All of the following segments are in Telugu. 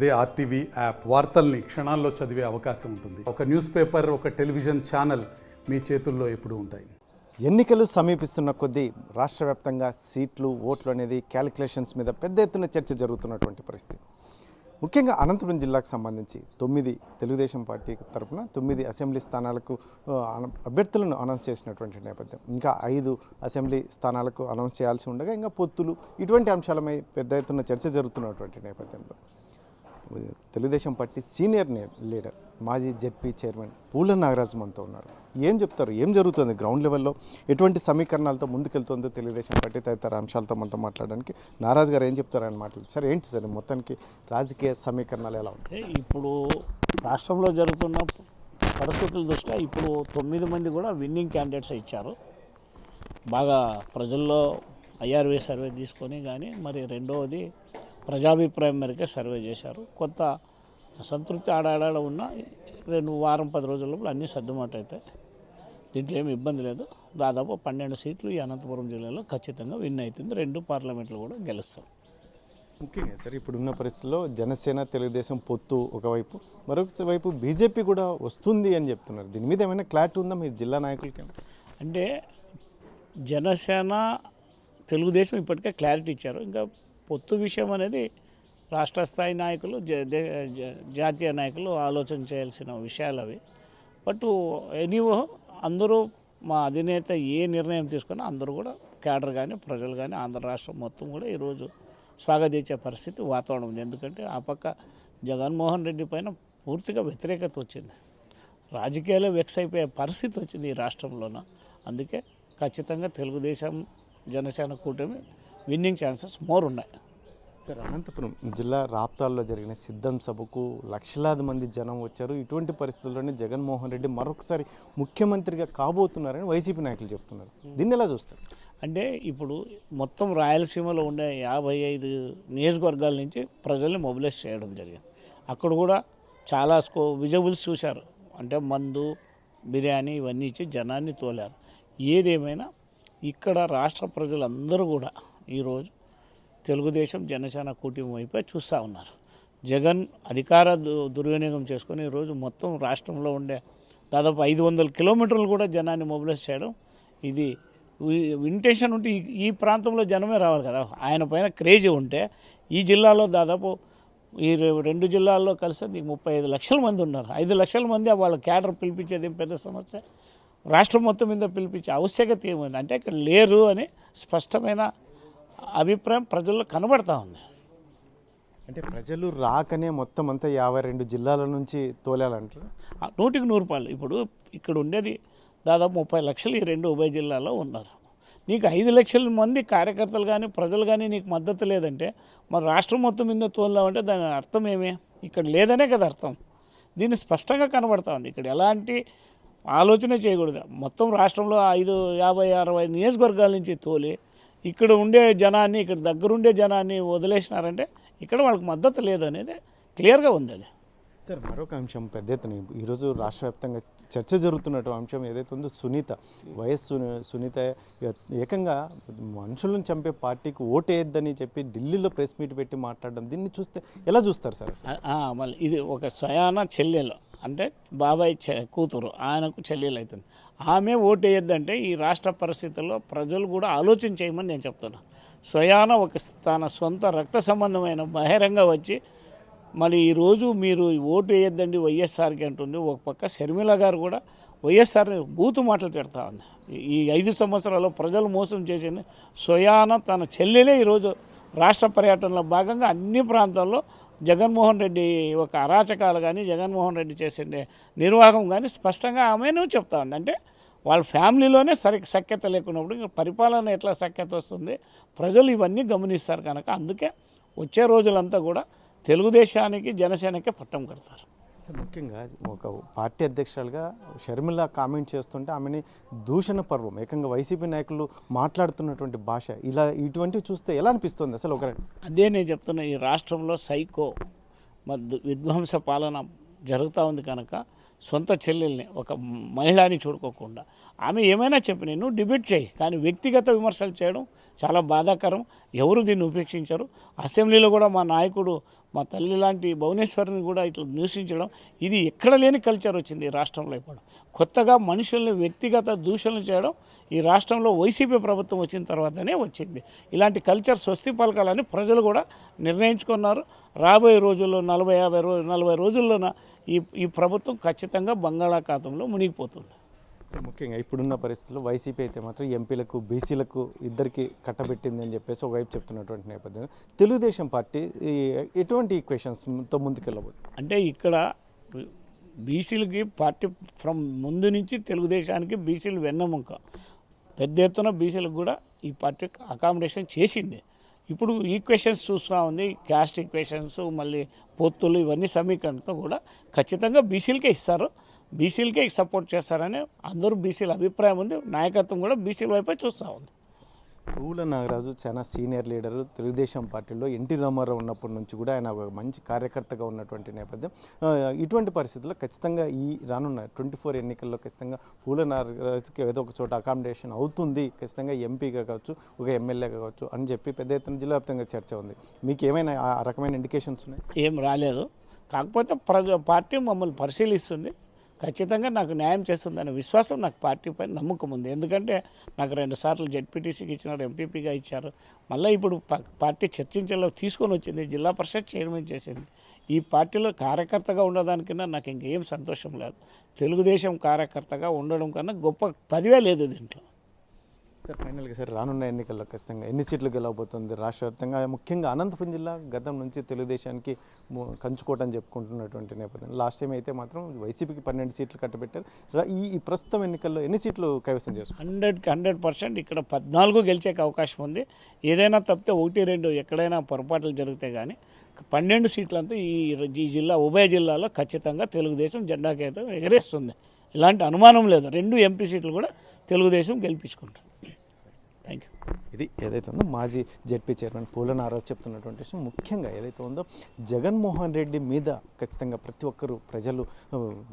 అదే ఆర్టీవీ యాప్ వార్తల్ని క్షణాల్లో చదివే అవకాశం ఉంటుంది. ఒక న్యూస్ పేపర్, ఒక టెలివిజన్ ఛానల్ మీ చేతుల్లో ఎప్పుడూ ఉంటాయి. ఎన్నికలు సమీపిస్తున్న కొద్దీ రాష్ట్ర వ్యాప్తంగా సీట్లు, ఓట్లు అనేది క్యాలిక్యులేషన్స్ మీద పెద్ద ఎత్తున చర్చ జరుగుతున్నటువంటి పరిస్థితి. ముఖ్యంగా అనంతపురం జిల్లాకు సంబంధించి 9 తెలుగుదేశం పార్టీ తరఫున 9 అసెంబ్లీ స్థానాలకు అభ్యర్థులను అనౌన్స్ చేసినటువంటి నేపథ్యం. ఇంకా 5 అసెంబ్లీ స్థానాలకు అనౌన్స్ చేయాల్సి ఉండగా ఇంకా పొత్తులు ఇటువంటి అంశాలపై పెద్ద ఎత్తున చర్చ జరుగుతున్నటువంటి నేపథ్యంలో తెలుగుదేశం పార్టీ సీనియర్ లీడర్ మాజీ జెడ్పీ చైర్మన్ పూల నాగరాజు మనతో ఉన్నారు. ఏం చెప్తారు, ఏం జరుగుతుంది గ్రౌండ్ లెవెల్లో, ఎటువంటి సమీకరణాలతో ముందుకెళ్తుందో తెలుగుదేశం పార్టీ తదితర అంశాలతో మనతో మాట్లాడడానికి నారాజు గారు ఏం చెప్తారని మాట్లాడుతుంది. సార్ ఏంటి సార్ మొత్తానికి రాజకీయ సమీకరణాలు ఎలా ఉంటాయి? ఇప్పుడు రాష్ట్రంలో జరుగుతున్న పరిస్థితుల దృష్ట్యా ఇప్పుడు 9 మంది కూడా విన్నింగ్ క్యాండిడేట్స్ ఇచ్చారు. బాగా ప్రజల్లో ఐఆర్వీ సర్వే తీసుకొని కానీ మరి రెండవది ప్రజాభిప్రాయం మేరకే సర్వే చేశారు. కొంత అసంతృప్తి ఆడాడ ఉన్న 2-10 రోజుల లోపల అన్నీ సర్దుబాటు అవుతాయి. దీంట్లో ఏమి ఇబ్బంది లేదు. దాదాపు 12 సీట్లు ఈ అనంతపురం జిల్లాలో ఖచ్చితంగా విన్ అవుతుంది. 2 పార్లమెంట్లు కూడా గెలుస్తారు. ముఖ్యంగా సార్ ఇప్పుడున్న పరిస్థితుల్లో జనసేన తెలుగుదేశం పొత్తు ఒకవైపు, మరొక వైపు బీజేపీ కూడా వస్తుంది అని చెప్తున్నారు. దీని మీద ఏమైనా క్లారిటీ ఉందా మీ జిల్లా నాయకులకి? అంటే జనసేన తెలుగుదేశం ఇప్పటికే క్లారిటీ ఇచ్చారు. ఇంకా పొత్తు విషయం అనేది రాష్ట్ర స్థాయి నాయకులు, జాతీయ నాయకులు ఆలోచన చేయాల్సిన విషయాలు అవి. బట్ ఎనీవో అందరూ మా అధినేత ఏ నిర్ణయం తీసుకున్నా అందరూ కూడా క్యాడర్ కానీ ప్రజలు కానీ ఆంధ్ర రాష్ట్రం మొత్తం కూడా ఈరోజు స్వాగతించే పరిస్థితి వాతావరణం ఉంది. ఎందుకంటే ఆ పక్క జగన్మోహన్ రెడ్డి పైన పూర్తిగా వ్యతిరేకత వచ్చింది. రాజకీయాలే వెక్స్ అయిపోయే పరిస్థితి వచ్చింది ఈ రాష్ట్రంలోన. అందుకే ఖచ్చితంగా తెలుగుదేశం జనసేన కూటమి విన్నింగ్ ఛాన్సెస్ మోర్ ఉన్నాయి. సార్ అనంతపురం జిల్లా రాప్తాల్లో జరిగిన సిద్ధం సభకు లక్షలాది మంది జనం వచ్చారు. ఇటువంటి పరిస్థితుల్లోనే జగన్మోహన్ రెడ్డి మరొకసారి ముఖ్యమంత్రిగా కాబోతున్నారని వైసీపీ నాయకులు చెప్తున్నారు. దీన్ని ఎలా చూస్తారు? అంటే ఇప్పుడు మొత్తం రాయలసీమలో ఉండే 55 నియోజకవర్గాల నుంచి ప్రజల్ని మొబిలైజ్ చేయడం జరిగింది. అక్కడ కూడా చాలా విజువల్స్ చూశారు. అంటే మందు, బిర్యానీ ఇవన్నీ ఇచ్చి జనాన్ని తోలారు. ఏదేమైనా ఇక్కడ రాష్ట్ర ప్రజలందరూ కూడా ఈరోజు తెలుగుదేశం జనసేన కూటమి వైపే చూస్తూ ఉన్నారు. జగన్ అధికార దుర్వినియోగం చేసుకొని ఈరోజు మొత్తం రాష్ట్రంలో ఉండే దాదాపు 500 కిలోమీటర్లు కూడా జనాన్ని మొబిలైజ్ చేయడం, ఇది ఇంటెన్షన్ ఉంటే ఈ ప్రాంతంలో జనమే రావాలి కదా. ఆయన పైన క్రేజీ ఉంటే ఈ జిల్లాలో దాదాపు ఈ 2 జిల్లాల్లో కలిసి 35 లక్షల మంది ఉన్నారు. 5 లక్షల మంది వాళ్ళ క్యాడర్ పిలిపించేది ఏం పెద్ద సమస్య. రాష్ట్రం మొత్తం మీద పిలిపించే ఆవశ్యకత ఏముంది అంటే ఇక్కడ లేరు అని స్పష్టమైన అభిప్రాయం ప్రజల్లో కనబడతా ఉంది. అంటే ప్రజలు రాకనే మొత్తం అంతా 52 జిల్లాల నుంచి తోలాలంటారు. 100కి 100 రూపాయలు. ఇప్పుడు ఇక్కడ ఉండేది దాదాపు 30 లక్షలు ఈ 2 ఉభయ జిల్లాలో ఉన్నారు. నీకు 5 లక్షల మంది కార్యకర్తలు కానీ ప్రజలు కానీ నీకు మద్దతు లేదంటే మరి రాష్ట్రం మొత్తం మీద తోలామంటే దాని అర్థం ఏమి? ఇక్కడ లేదనే కదా అర్థం. దీన్ని స్పష్టంగా కనబడతా ఉంది. ఇక్కడ ఎలాంటి ఆలోచన చేయకూడదు. మొత్తం రాష్ట్రంలో 50-60 నియోజకవర్గాల నుంచి తోలి ఇక్కడ ఉండే జనాన్ని, ఇక్కడ దగ్గరుండే జనాన్ని వదిలేసినారంటే ఇక్కడ వాళ్ళకి మద్దతు లేదనేది క్లియర్గా ఉంది. అది సార్ మరొక అంశం పెద్ద ఎత్తున ఈరోజు రాష్ట్ర వ్యాప్తంగా చర్చ జరుగుతున్నట్టు అంశం ఏదైతే ఉందో సునీత ఏకంగా మనుషులను చంపే పార్టీకి ఓటేయద్దని చెప్పి ఢిల్లీలో ప్రెస్ మీట్ పెట్టి మాట్లాడడం, దీన్ని చూస్తే ఎలా చూస్తారు సార్? మళ్ళీ ఇది ఒక స్వయాన చెల్లెలు అంటే బాబాయ్ కూతురు, ఆయనకు చెల్లెలు అవుతుంది. ఆమె ఓటేయద్దంటే ఈ రాష్ట్ర పరిస్థితుల్లో ప్రజలు కూడా ఆలోచన చేయమని నేను చెప్తున్నాను. స్వయాన ఒక తన సొంత రక్త సంబంధమైన బహిరంగ వచ్చి మళ్ళీ ఈరోజు మీరు ఓటు వేయద్దండి వైఎస్ఆర్కి అంటుంది. ఒక పక్క షర్మిల గారు కూడా వైఎస్ఆర్ని బూతు మాటలు పెడతా ఉంది. ఈ 5 సంవత్సరాల్లో ప్రజలు మోసం చేసింది స్వయాన తన చెల్లెలే. ఈరోజు రాష్ట్ర పర్యటనలో భాగంగా అన్ని ప్రాంతాల్లో జగన్మోహన్ రెడ్డి ఒక అరాచకాలు కానీ జగన్మోహన్ రెడ్డి చేసే నిర్వాహకం కానీ స్పష్టంగా ఆమెను చెప్తా ఉంది. అంటే వాళ్ళ ఫ్యామిలీలోనే సఖ్యత లేకున్నప్పుడు ఇంకా పరిపాలన ఎట్లా సఖ్యత వస్తుంది? ప్రజలు ఇవన్నీ గమనిస్తారు కనుక అందుకే వచ్చే రోజులంతా కూడా తెలుగుదేశానికి జనసేనకే పట్టం కడతారు. ముఖ్యంగా ఒక పార్టీ అధ్యక్షులుగా షర్మిల కామెంట్ చేస్తుంటే ఆమెని దూషణ పర్వం ఏకంగా వైసీపీ నాయకులు మాట్లాడుతున్నటువంటి భాష, ఇలా ఇటువంటివి చూస్తే ఎలా అనిపిస్తుంది అసలు? అదే నేను చెప్తున్నా, ఈ రాష్ట్రంలో సైకో విధ్వంస పాలన జరుగుతూ ఉంది కనుక సొంత చెల్లెల్ని ఒక మహిళని చూడుకోకుండా ఆమె ఏమైనా చెప్పి నేను డిబేట్ చేయి, కానీ వ్యక్తిగత విమర్శలు చేయడం చాలా బాధాకరం. ఎవరు దీన్ని ఉపేక్షించరు. అసెంబ్లీలో కూడా మా నాయకుడు మా తల్లి లాంటి భువనేశ్వరిని కూడా ఇట్లా దూషించడం, ఇది ఎక్కడ లేని కల్చర్ వచ్చింది ఈ రాష్ట్రంలో. ఇప్పుడు కొత్తగా మనుషుల్ని వ్యక్తిగత దూషణలు చేయడం ఈ రాష్ట్రంలో వైసీపీ ప్రభుత్వం వచ్చిన తర్వాతనే వచ్చింది. ఇలాంటి కల్చర్ స్వస్తి పలకాలని ప్రజలు కూడా నిర్ణయించుకున్నారు. రాబోయే రోజుల్లో 40 రోజుల్లోన ఈ ప్రభుత్వం ఖచ్చితంగా బంగాళాఖాతంలో మునిగిపోతుంది. ముఖ్యంగా ఇప్పుడున్న పరిస్థితుల్లో వైసీపీ అయితే మాత్రం ఎంపీలకు బీసీలకు ఇద్దరికి కట్టబెట్టింది అని చెప్పేసి ఒకవైపు చెప్తున్నటువంటి నేపథ్యంలో తెలుగుదేశం పార్టీ ఎటువంటి ఈక్వేషన్స్తో ముందుకెళ్ళబోతుంది? అంటే ఇక్కడ బీసీలకి పార్టీ ఫ్రమ్ ముందు నుంచి తెలుగుదేశానికి బీసీలు వెన్నెముక. పెద్ద ఎత్తున బీసీలకు కూడా ఈ పార్టీ అకామిడేషన్ చేసింది. ఇప్పుడు ఈక్వేషన్స్ చూస్తూ ఉంది, క్యాస్ట్ ఈక్వేషన్స్, మళ్ళీ పొత్తులు, ఇవన్నీ సమీకరణతో కూడా ఖచ్చితంగా బీసీలకే ఇస్తారు, బీసీలకే సపోర్ట్ చేస్తారని అందరూ బీసీల అభిప్రాయం ఉంది. నాయకత్వం కూడా బీసీల వైపే చూస్తూ ఉంది. పూల నాగరాజు చాలా సీనియర్ లీడరు తెలుగుదేశం పార్టీలో ఎన్టీ రామారావు ఉన్నప్పటి నుంచి కూడా ఆయన ఒక మంచి కార్యకర్తగా ఉన్నటువంటి నేపథ్యం. ఇటువంటి పరిస్థితుల్లో ఖచ్చితంగా ఈ రానున్న 24 ఎన్నికల్లో ఖచ్చితంగా పూల నాగరాజుకి ఏదో ఒక చోట అకామిడేషన్ అవుతుంది, ఖచ్చితంగా ఎంపీగా కావచ్చు, ఒక ఎమ్మెల్యేగా కావచ్చు అని చెప్పి పెద్ద ఎత్తున జిల్లా వ్యాప్తంగా చర్చ ఉంది. మీకు ఏమైనా ఆ రకమైన ఇండికేషన్స్ ఉన్నాయి? ఏం రాలేదు. కాకపోతే పార్టీ మమ్మల్ని పరిశీలిస్తుంది, ఖచ్చితంగా నాకు న్యాయం చేస్తుందనే విశ్వాసం నాకు పార్టీపై నమ్మకం ఉంది. ఎందుకంటే నాకు 2 సార్లు జెడ్పీటీసీకి ఇచ్చినారు, ఎంపీపీగా ఇచ్చారు. మళ్ళీ ఇప్పుడు పార్టీ చర్చించేలా తీసుకొని వచ్చింది, జిల్లా పరిషత్ చైర్మన్ చేసింది. ఈ పార్టీలో కార్యకర్తగా ఉండడానికన్నా నాకు ఇంకేం సంతోషం లేదు. తెలుగుదేశం కార్యకర్తగా ఉండడం కన్నా గొప్ప పదవే లేదు దీంట్లో. సార్ ఫైనల్గా సార్ రానున్న ఎన్నికల్లో ఖచ్చితంగా ఎన్ని సీట్లు గెలవబోతుంది రాష్ట్ర వ్యాప్తంగా? ముఖ్యంగా అనంతపురం జిల్లా గతం నుంచి తెలుగుదేశానికి కంచుకోవటం చెప్పుకుంటున్నటువంటి నేపథ్యం. లాస్ట్ టైం అయితే మాత్రం వైసీపీకి 12 సీట్లు కట్టబెట్టారు. ఈ ప్రస్తుతం ఎన్నికల్లో ఎన్ని సీట్లు కైవసం చేస్తారు? 100% ఇక్కడ 14 గెలిచే అవకాశం ఉంది. ఏదైనా తప్పితే 1-2 ఎక్కడైనా పొరపాట్లు జరిగితే కానీ 12 సీట్లంతా ఈ జిల్లా ఉభయ జిల్లాలో ఖచ్చితంగా తెలుగుదేశం జెండాకైతే ఎగరేస్తుంది. ఇలాంటి అనుమానం లేదు. 2 ఎంపీ సీట్లు కూడా తెలుగుదేశం గెలిపించుకుంటుంది. Thank you. ఇది ఏదైతే ఉందో మాజీ జెడ్పీ చైర్మన్ పూల నాగరాజు చెప్తున్నటువంటి విషయం. ముఖ్యంగా ఏదైతే ఉందో జగన్మోహన్ రెడ్డి మీద ఖచ్చితంగా ప్రతి ఒక్కరు ప్రజలు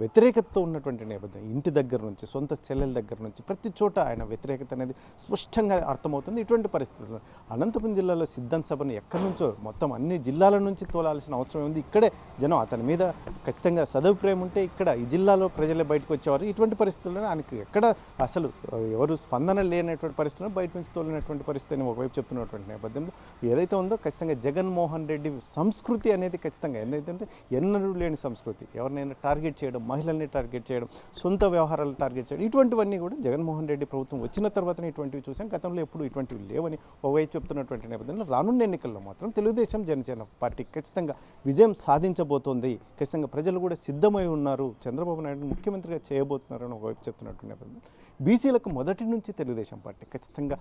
వ్యతిరేకతతో ఉన్నటువంటి నేపథ్యం. ఇంటి దగ్గర నుంచి, సొంత చెల్లెల దగ్గర నుంచి ప్రతి చోట ఆయన వ్యతిరేకత అనేది స్పష్టంగా అర్థమవుతుంది. ఇటువంటి పరిస్థితుల్లో అనంతపురం జిల్లాలో సిద్ధాంత సభను ఎక్కడి నుంచో మొత్తం అన్ని జిల్లాల నుంచి తోలాల్సిన అవసరం ఉంది. ఇక్కడే జనం అతని మీద ఖచ్చితంగా సదభిప్రాయం ఉంటే ఇక్కడ ఈ జిల్లాలో ప్రజలే బయటకు వచ్చేవారు. ఇటువంటి పరిస్థితుల్లో ఆయనకి ఎక్కడ అసలు ఎవరు స్పందన లేనటువంటి పరిస్థితుల్లో బయట నుంచి తోలినటువంటి పరిస్థితిని ఒకవైపు చెప్తున్నటువంటి నేపథ్యంలో ఏదైతే ఉందో ఖచ్చితంగా జగన్మోహన్ రెడ్డి సంస్కృతి అనేది ఖచ్చితంగా ఏదైతే ఉంటే ఎన్నడూ లేని సంస్కృతి. ఎవరినైనా టార్గెట్ చేయడం, మహిళల్ని టార్గెట్ చేయడం, సొంత వ్యవహారాలు టార్గెట్ చేయడం, ఇటువంటివన్నీ కూడా జగన్మోహన్ రెడ్డి ప్రభుత్వం వచ్చిన తర్వాతనే ఇటువంటివి చూసాం. గతంలో ఎప్పుడు ఇటువంటివి లేవని ఒకవైపు చెప్తున్నటువంటి నేపథ్యంలో రానున్న ఎన్నికల్లో మాత్రం తెలుగుదేశం జనసేన పార్టీ ఖచ్చితంగా విజయం సాధించబోతోంది. ఖచ్చితంగా ప్రజలు కూడా సిద్ధమై ఉన్నారు, చంద్రబాబు నాయుడు ముఖ్యమంత్రిగా చేయబోతున్నారని ఒకవైపు చెప్తున్నటువంటి నేపథ్యంలో బీసీలకు మొదటి నుంచి తెలుగుదేశం పార్టీ ఖచ్చితంగా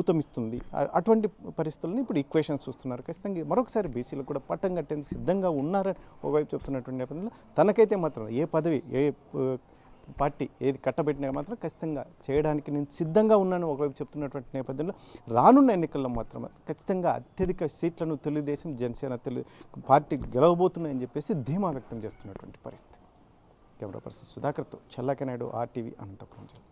ఊతమిస్తుంది. అటువంటి పరిస్థితులను ఇప్పుడు ఈక్వేషన్స్ చూస్తున్నారు. ఖచ్చితంగా మరొకసారి బీసీలకు కూడా పట్టం కట్టేందుకు సిద్ధంగా ఉన్నారని ఒకవైపు చెప్తున్నటువంటి నేపథ్యంలో తనకైతే మాత్రం ఏ పదవి, ఏ పార్టీ ఏది కట్టబెట్టినా మాత్రం ఖచ్చితంగా చేయడానికి నేను సిద్ధంగా ఉన్నాను ఒకవైపు చెప్తున్నటువంటి నేపథ్యంలో రానున్న ఎన్నికల్లో మాత్రం ఖచ్చితంగా అత్యధిక సీట్లను తెలుగుదేశం జనసేన పార్టీ గెలవబోతున్నాయని చెప్పేసి ధీమా వ్యక్తం చేస్తున్నటువంటి పరిస్థితి. కెమెరా పర్సన్ సుధాకర్తో చల్లాకి నాయుడు, RTV, అనంతపురం జిల్లా.